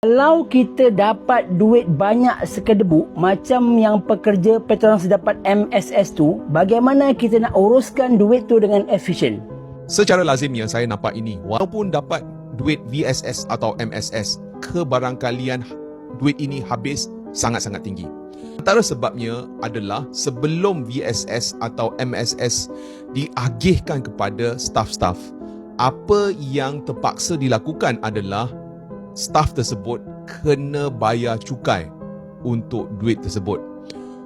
Kalau kita dapat duit banyak sekedebu, macam yang pekerja Petronas dapat MSS tu, bagaimana kita nak uruskan duit tu dengan efisien? Secara lazimnya saya nampak ini, walaupun dapat duit VSS atau MSS, kebarangkalian duit ini habis sangat-sangat tinggi. Antara sebabnya adalah sebelum VSS atau MSS diagihkan kepada staf-staf, apa yang terpaksa dilakukan adalah staf tersebut kena bayar cukai untuk duit tersebut.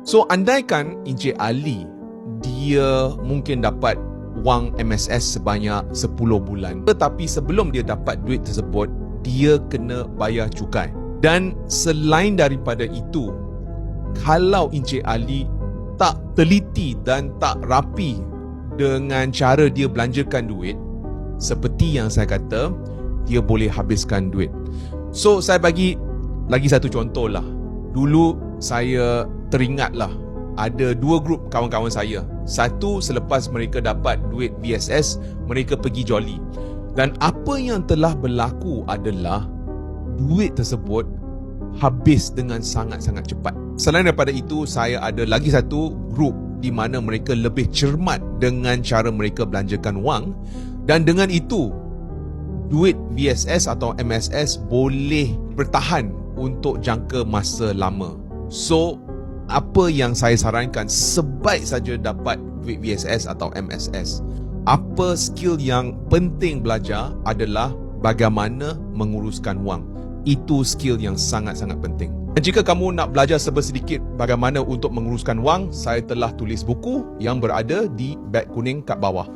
So, andaikan Encik Ali, dia mungkin dapat wang MSS sebanyak 10 bulan. Tetapi sebelum dia dapat duit tersebut, dia kena bayar cukai. Dan selain daripada itu, kalau Encik Ali tak teliti dan tak rapi dengan cara dia belanjakan duit, seperti yang saya kata, dia boleh habiskan duit. So, saya bagi lagi satu contoh lah. Dulu saya teringatlah, ada dua grup kawan-kawan saya. Satu, selepas mereka dapat duit VSS, mereka pergi joli. Dan apa yang telah berlaku adalah duit tersebut habis dengan sangat-sangat cepat. Selain daripada itu, saya ada lagi satu grup di mana mereka lebih cermat dengan cara mereka belanjakan wang, dan dengan itu duit VSS atau MSS boleh bertahan untuk jangka masa lama. So, apa yang saya sarankan, sebaik saja dapat duit VSS atau MSS, apa skill yang penting belajar adalah bagaimana menguruskan wang. Itu skill yang sangat-sangat penting. Dan jika kamu nak belajar sedikit bagaimana untuk menguruskan wang, saya telah tulis buku yang berada di beg kuning kat bawah.